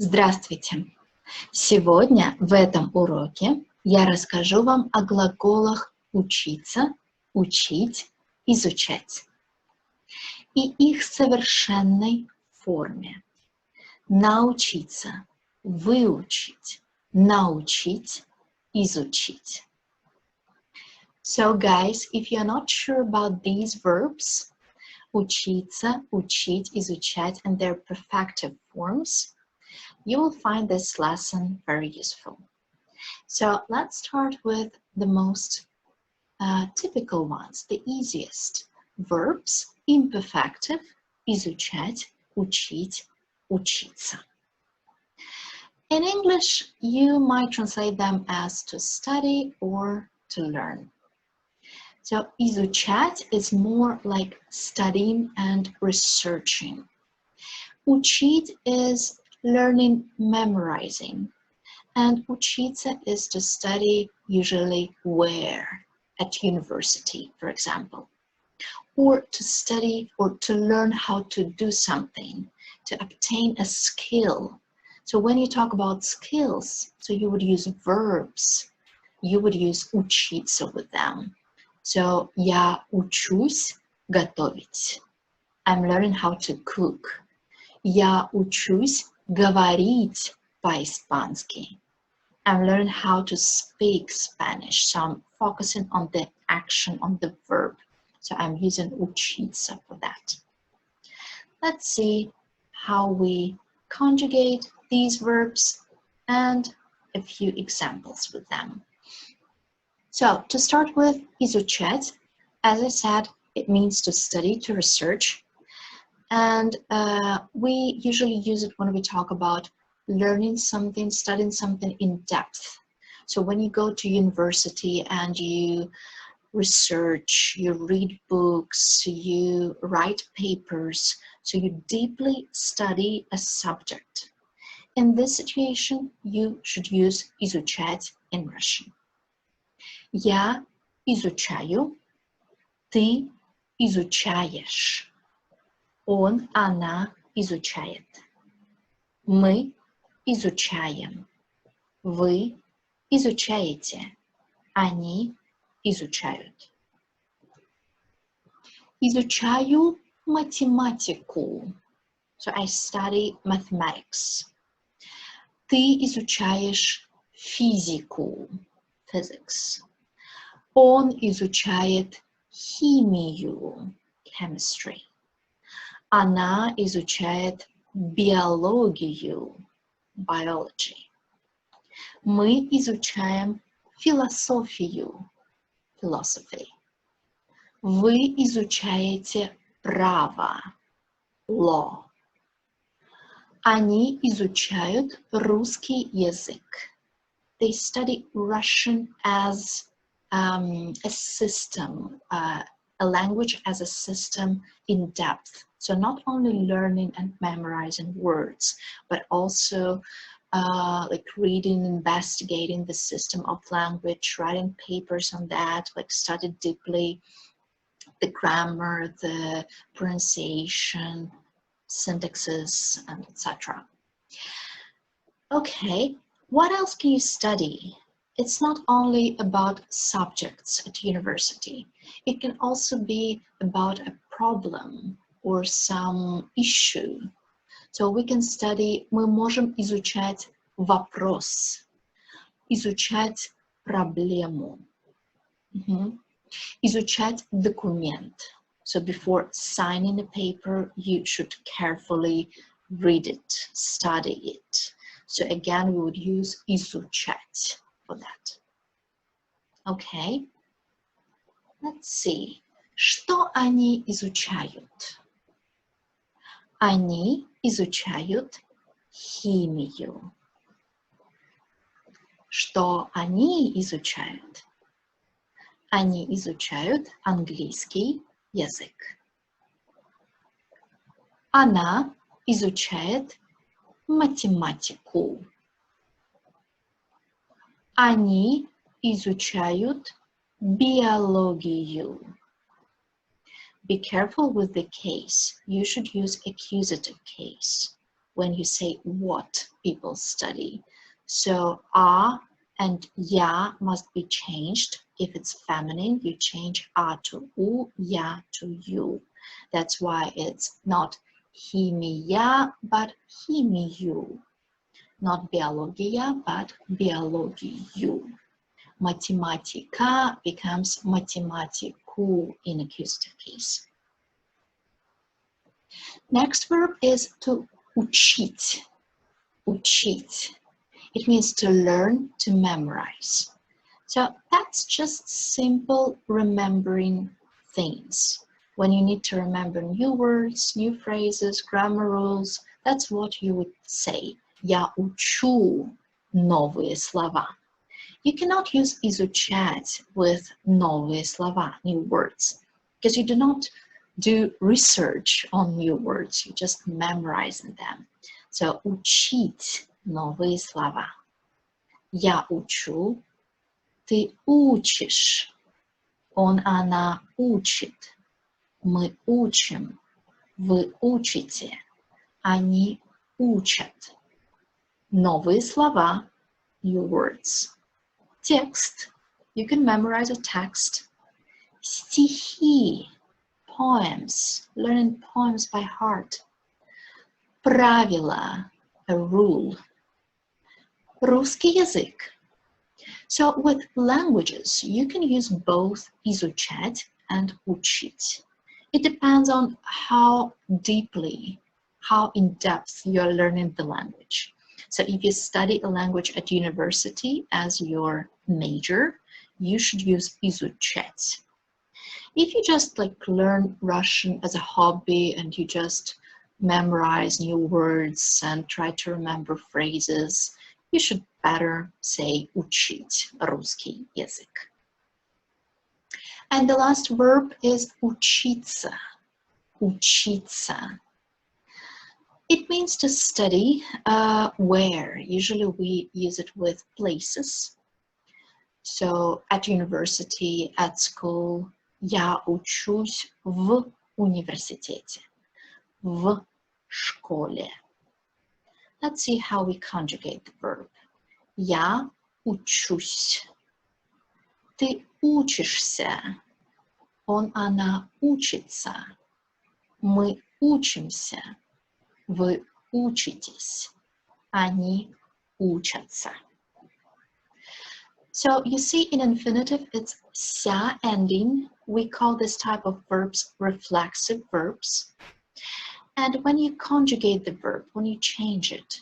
Здравствуйте! Сегодня в этом уроке я расскажу вам о глаголах учиться, учить, изучать и их совершенной форме. Научиться, выучить, научить, изучить. So guys, if you're not sure about these verbs, учиться, учить, изучать and their perfective forms, you will find this lesson very useful. So let's start with the most typical ones, the easiest. Verbs, imperfective, изучать, учить, учиться. In English, you might translate them as to study or to learn. So изучать is more like studying and researching. Учить is learning, memorizing. And учиться is to study, usually where? At university, for example. Or to study or to learn how to do something, to obtain a skill. So when you talk about skills, so you would use verbs. You would use учиться with them. So я учусь готовить. I'm learning how to cook. Я учусь говорить по-испански. I'm learning how to speak Spanish. So I'm focusing on the action, on the verb. So I'm using учиться for that. Let's see how we conjugate these verbs and a few examples with them. So to start with, изучать, as I said, it means to study, to research. And we usually use it when we talk about learning something, studying something in depth. So when you go to university and you research, you read books, you write papers, so you deeply study a subject. In this situation, you should use изучать in Russian. Я изучаю, ты изучаешь. Он, она изучает. Мы изучаем. Вы изучаете. Они изучают. Изучаю математику. So I study mathematics. Ты изучаешь физику. Physics. Он изучает химию. Chemistry. Она изучает биологию, biology. Мы изучаем философию, philosophy. Вы изучаете право, law. Они изучают русский язык. They study Russian as a system, a language as a system in depth. So not only learning and memorizing words, but also like reading, investigating the system of language, writing papers on that, like study deeply the grammar, the pronunciation, syntaxes, and etc. Okay, what else can you study? It's not only about subjects at university. It can also be about a problem or some issue. So we can study, мы можем изучать вопрос, изучать проблему, изучать документ. So before signing a paper, you should carefully read it, study it. So again, we would use изучать for that. Okay, let's see. Что они изучают? Они изучают химию. Что они изучают? Они изучают английский язык. Она изучает математику. Они изучают биологию. Be careful with the case. You should use accusative case. when you say what people study. So a and ya must be changed. If it's feminine, you change a to u, ya to you. That's why it's not химия, but химию. Not биология, but биологию. Математика becomes математику in accusative case. Next verb is to учить. Учить. It means to learn, to memorize. So that's just simple remembering things. When you need to remember new words, new phrases, grammar rules, that's what you would say. Я учу новые слова. You cannot use изучать with новые слова, new words, because you do not do research on new words, you just memorize them. So учить новые слова. Я учу, ты учишь, он, она учит, мы учим, вы учите, они учат. Новые слова, new words. Text, you can memorize a text. Стихи, poems, learning poems by heart. Правила, a rule. Русский язык. So with languages, you can use both изучать and учить. It depends on how deeply, how in depth you're learning the language. So if you study a language at university as your major, you should use изучать. If you just learn Russian as a hobby and you just memorize new words and try to remember phrases, you should better say учить русский язык. And the last verb is учиться. Учиться. It means to study where. Usually we use it with places. So at university, at school, я учусь в университете. В школе. Let's see how we conjugate the verb. Я учусь. Ты учишься. Он, она учится. Мы учимся. Вы учитесь. Они учатся. So you see in infinitive, it's ся ending. We call this type of verbs reflexive verbs. And when you conjugate the verb, when you change it,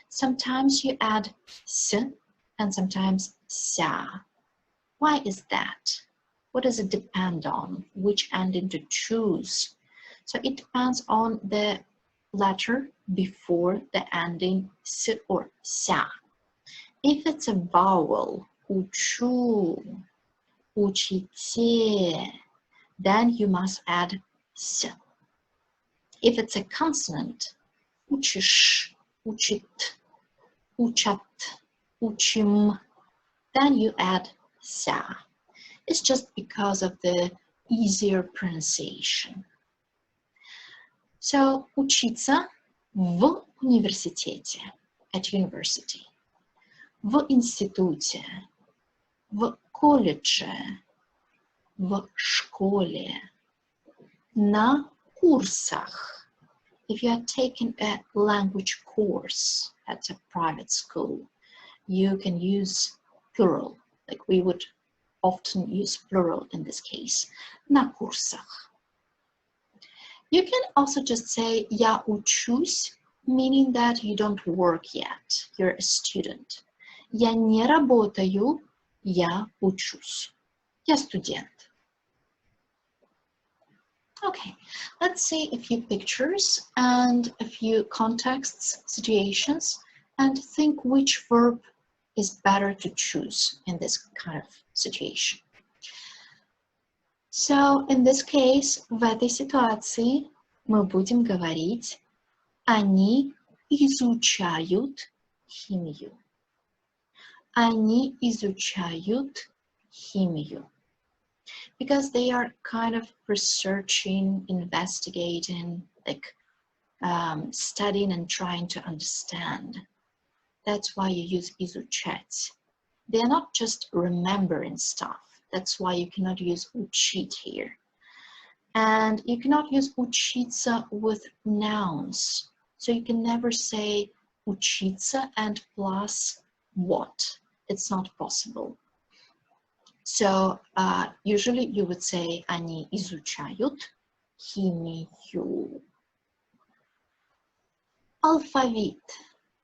sometimes you add s and sometimes ся. Why is that? What does it depend on? Which ending to choose? So it depends on the letter before the ending s or ся. If it's a vowel, учу, учите, then you must add s. If it's a consonant, учишь, учит, учат, учим, then you add ся. It's just because of the easier pronunciation. So, учиться в университете, at university, в институте, в колледже, в школе, на курсах. If you are taking a language course at a private school, you can use plural, like we would often use plural in this case, на курсах. You can also just say я учусь, meaning that you don't work yet, you're a student. Я не работаю, я учусь. Я студент. Okay, let's see a few pictures and a few contexts, situations, and think which verb is better to choose in this kind of situation. So, in this case, в этой ситуации мы будем говорить они изучают химию. Они изучают химию. Because they are kind of researching, investigating, like studying and trying to understand. That's why you use изучать. They're not just remembering stuff. That's why you cannot use учить here. And you cannot use учиться with nouns. So you can never say учиться and plus what. It's not possible. So usually you would say они изучают химию. Алфавит,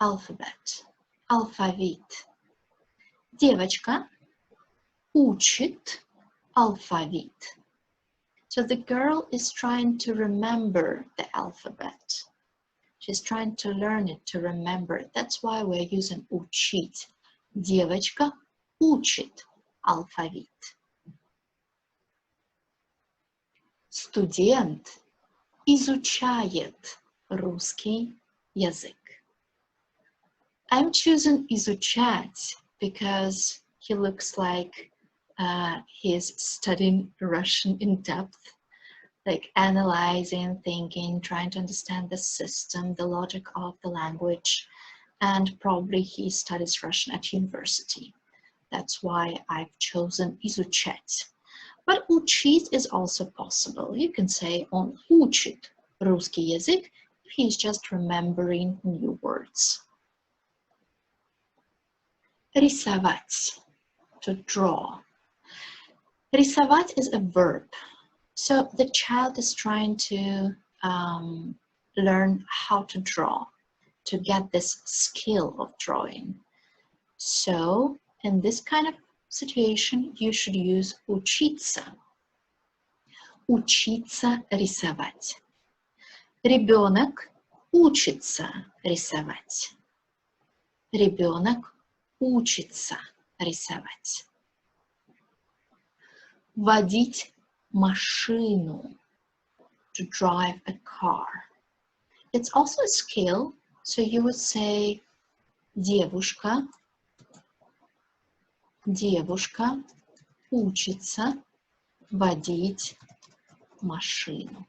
alphabet, алфавит. Девочка учит алфавит. So the girl is trying to remember the alphabet. She's trying to learn it, to remember it. That's why we're using учить. Девочка учит алфавит. Студент изучает русский язык. I'm choosing изучать because he looks like he's studying Russian in depth, like analyzing, thinking, trying to understand the system, the logic of the language, and probably he studies Russian at university. That's why I've chosen изучать. But учить is also possible. You can say он учит русский язык if he's just remembering new words. Рисовать, to draw. Рисовать is a verb. So the child is trying to learn how to draw, to get this skill of drawing. So in this kind of situation, you should use учиться. Учиться рисовать. Ребенок учится рисовать. Ребенок учится рисовать. Водить машину, to drive a car. It's also a skill, so you would say девушка учится водить машину.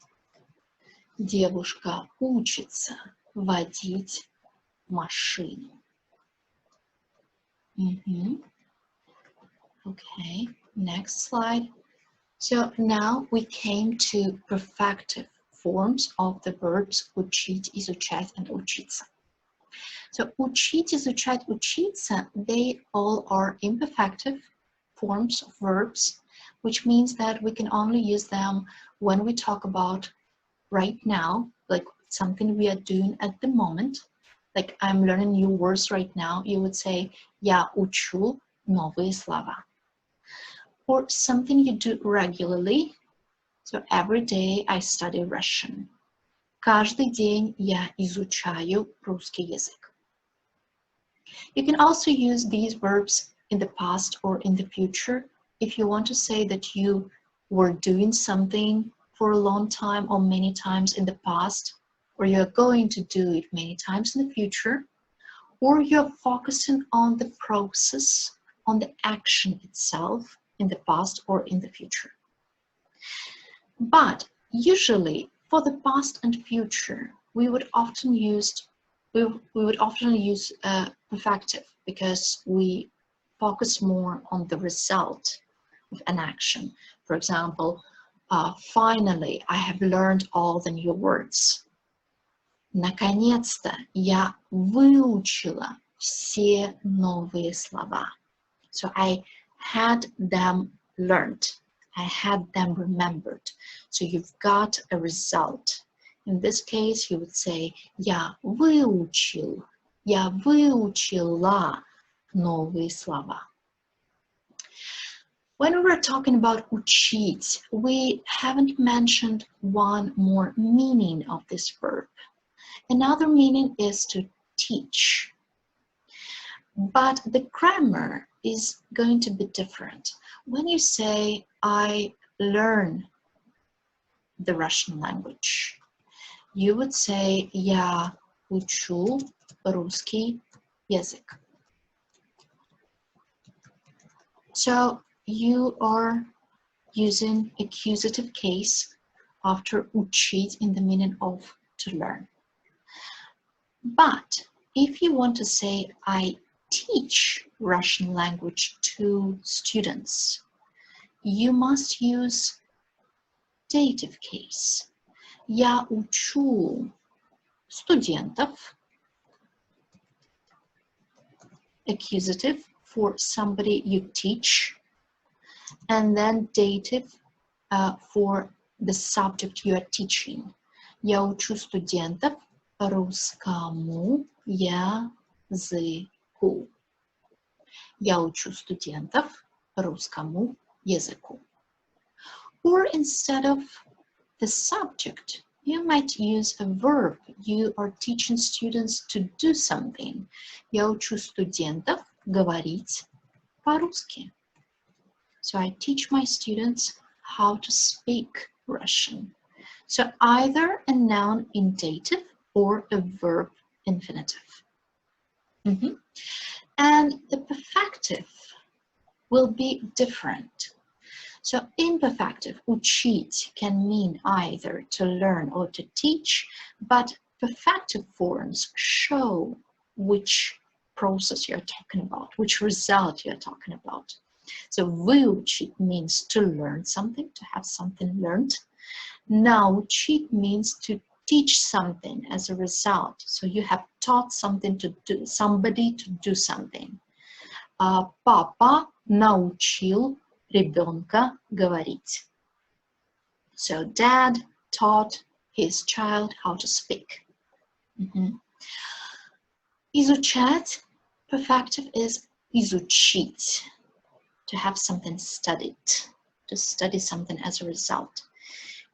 Девушка учится водить машину. Okay, next slide. So now we came to perfective forms of the verbs учить, изучать, and учиться. So учить, изучать, учиться, they all are imperfective forms of verbs, which means that we can only use them when we talk about right now, like something we are doing at the moment. Like I'm learning new words right now, you would say я учу новые слова. Or something you do regularly. So every day I study Russian. Каждый день я изучаю русский язык. You can also use these verbs in the past or in the future if you want to say that you were doing something for a long time or many times in the past, or you're going to do it many times in the future, or you're focusing on the process, on the action itself in the past or in the future. But usually for the past and future, we would often use perfective because we focus more on the result of an action. For example, finally, I have learned all the new words. Наконец-то я выучила все новые слова. So I had them learned. I had them remembered. So you've got a result. In this case, you would say я выучил, я выучила новые слова. When we're talking about учить, we haven't mentioned one more meaning of this verb. Another meaning is to teach. But the grammar is going to be different. When you say, I learn the Russian language, you would say, я учу русский язык. So you are using accusative case after учить in the meaning of to learn. But if you want to say, I teach Russian language to students, you must use dative case. Я учу студентов. Accusative for somebody you teach. And then dative for the subject you are teaching. Я учу студентов русскому языку. Я учу студентов русскому языку. Or instead of the subject, you might use a verb. You are teaching students to do something. Я учу студентов говорить по-русски. So I teach my students how to speak Russian. So either a noun in dative or a verb infinitive. And the perfective will be different. So imperfective, учить, can mean either to learn or to teach, but perfective forms show which process you're talking about, which result you're talking about. So выучить means to learn something, to have something learned. Научить means to teach something as a result. So you have taught something to do, somebody to do something. Папа научил ребенка говорить. So dad taught his child how to speak. Изучать, perfective is изучить, to have something studied, to study something as a result.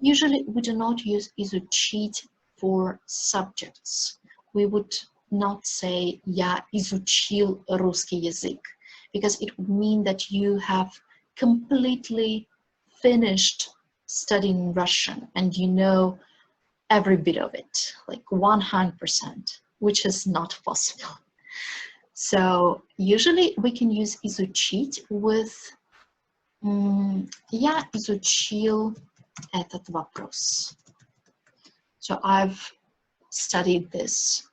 Usually we do not use изучить for subjects. We would not say я изучил русский язык, because it would mean that you have completely finished studying Russian and you know every bit of it, like 100%, which is not possible. So usually we can use изучить with я изучил этот вопрос. So I've studied this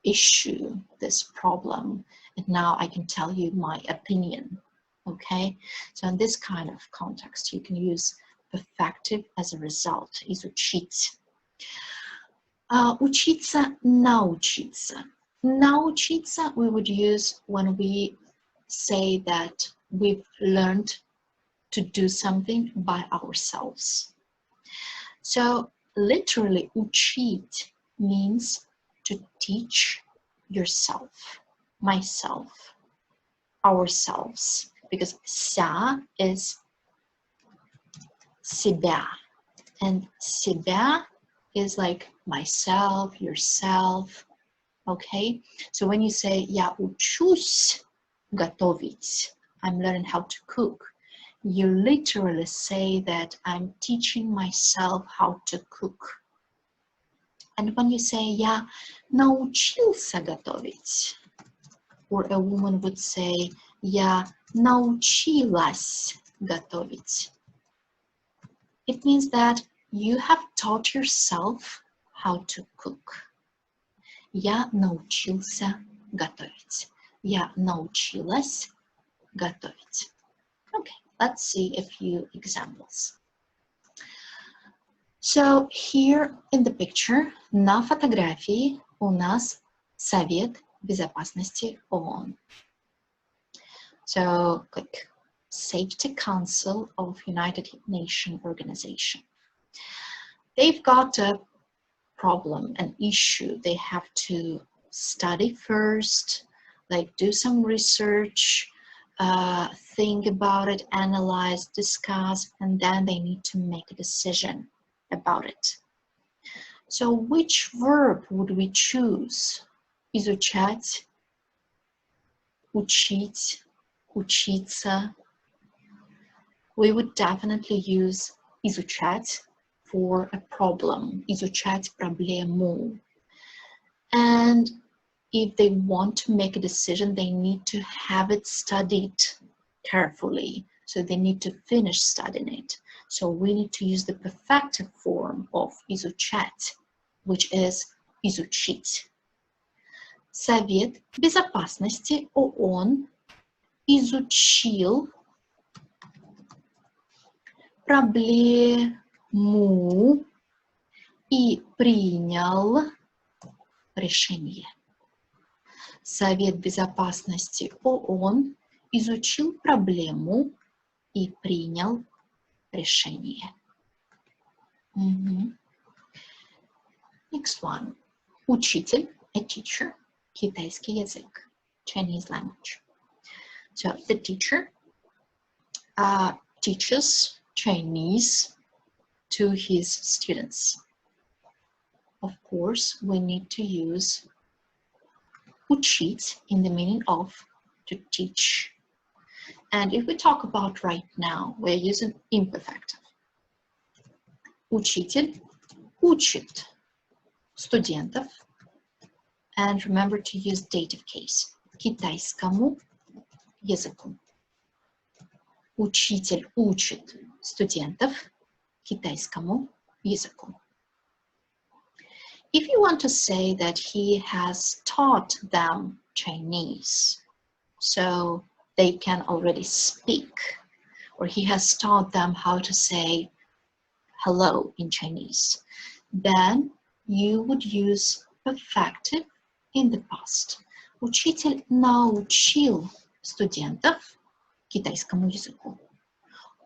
issue, this problem, and now I can tell you my opinion. Okay, so in this kind of context, you can use perfective as a result, изучить. Учиться, научиться. Научиться we would use when we say that we've learned to do something by ourselves. So literally, учить means to teach yourself, myself, ourselves. Because ся is себя, and себя is like myself, yourself, okay? So when you say я учусь готовить, I'm learning how to cook, you literally say that I'm teaching myself how to cook. And when you say я научился готовить, or a woman would say я научилась готовить, it means that you have taught yourself how to cook. Я научился готовить. Я научилась готовить. Okay, let's see a few examples. So here in the picture, на фотографии у нас Совет Безопасности ООН. So click Safety Council of United Nations Organization. They've got a problem, an issue. They have to study first, like do some research, think about it, analyze, discuss, and then they need to make a decision about it. So which verb would we choose? Изучать, учить, учиться. We would definitely use изучать for a problem, изучать проблему. And if they want to make a decision, they need to have it studied carefully. So they need to finish studying it. So we need to use the perfective form of изучать, which is изучить. Совет Безопасности ООН изучил проблему и принял решение. Совет Безопасности ООН изучил проблему и принял решение. Next one. Учитель, a teacher, китайский язык, Chinese language. So the teacher teaches Chinese to his students. Of course, we need to use учить in the meaning of to teach. And if we talk about right now, we're using imperfective. Учитель учит студентов. And remember to use dative case. Китайскому языку. Учитель учит студентов китайскому языку. If you want to say that he has taught them Chinese, so they can already speak, or he has taught them how to say hello in Chinese, then you would use perfective in the past. Учитель научил студентов китайскому языку.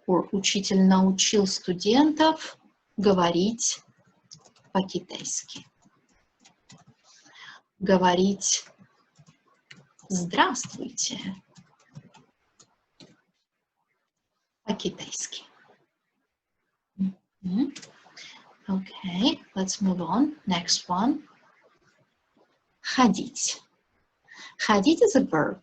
Or учитель научил студентов говорить по-китайски. Говорить здравствуйте по-китайски. Okay, let's move on. Next one. Ходить. Ходить is a verb.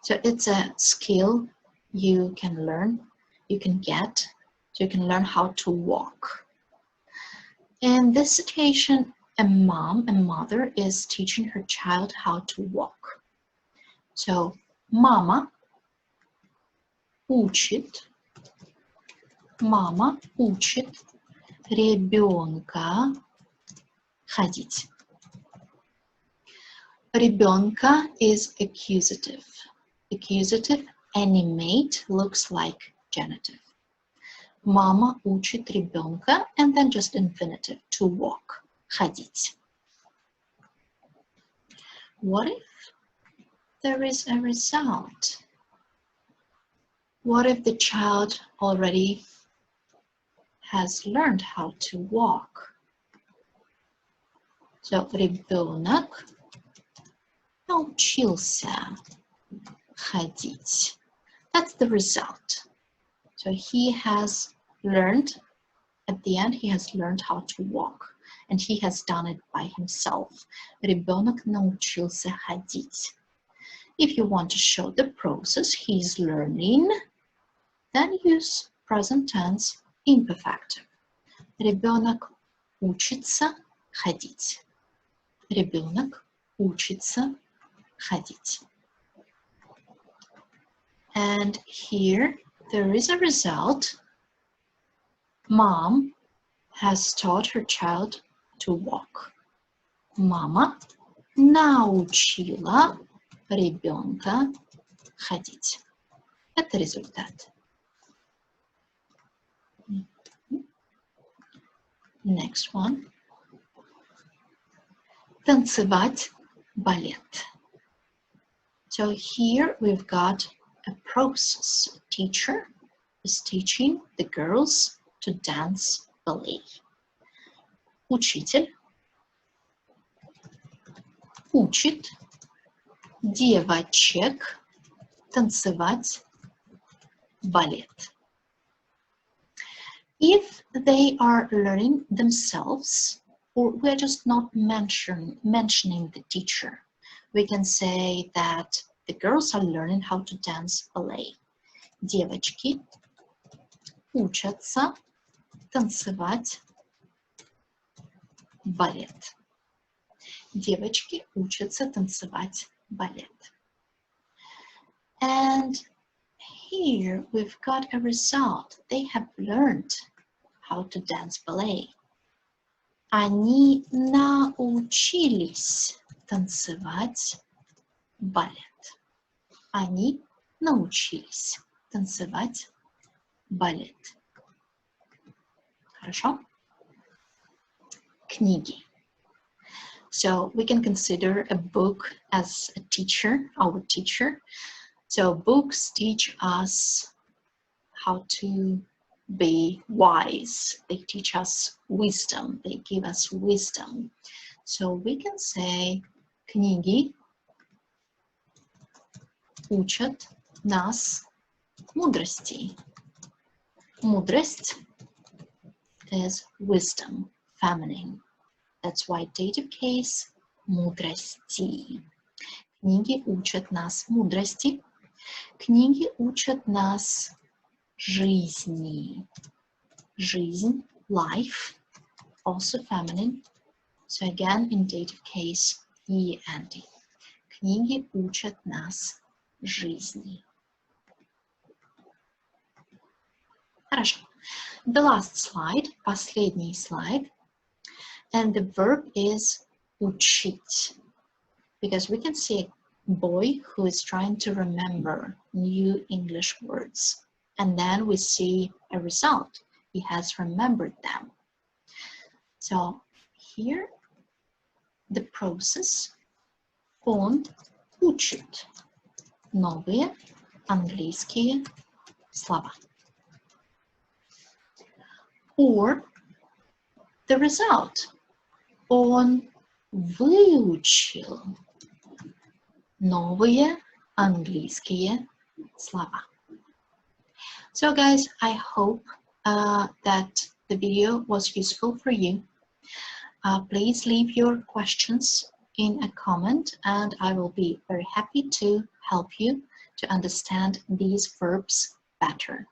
So it's a skill you can learn, you can get, so you can learn how to walk. In this situation, a mother is teaching her child how to walk. So, мама учит ребенка ходить. Ребенка is accusative. Accusative, animate, looks like genitive. Мама учит ребенка, and then just infinitive, to walk, ходить. What if there is a result? What if the child already has learned how to walk? So, ребенок научился ходить. That's the result. So he has learned, at the end, he has learned how to walk. And he has done it by himself. Ребенок научился ходить. If you want to show the process he's learning, then use present tense imperfective. Ребенок учится ходить. Ребенок учится ходить. And here there is a result. Mom has taught her child to walk. Мама научила ребенка ходить. Это результат. Next one. Танцевать балет. So here we've got a process. A teacher is teaching the girls to dance ballet. Учитель учит девочек танцевать балет. If they are learning themselves, or we're just not mentioning the teacher, we can say that the girls are learning how to dance ballet. Девочки учатся танцевать балет. Девочки учатся танцевать балет. And here we've got a result. They have learned how to dance ballet. Они научились танцевать балет. Они научились танцевать балет. Хорошо? Книги. So we can consider a book as a teacher, our teacher. So books teach us how to be wise. They teach us wisdom. They give us wisdom. So we can say книги учат нас мудрости. Мудрость is wisdom, feminine. That's why dative case мудрости. Книги учат нас мудрости. Книги учат нас жизни. Жизнь, life, also feminine. So again, in dative case, END. Книги учат нас жизни. Хорошо. The last slide, последний slide. And the verb is учить. Because we can see a boy who is trying to remember new English words. And then we see a result. He has remembered them. So here, the process. Он учит новые английские слова. Or the result. Он выучил новые английские слова. So guys, I hope that the video was useful for you. Please leave your questions in a comment and I will be very happy to help you to understand these verbs better.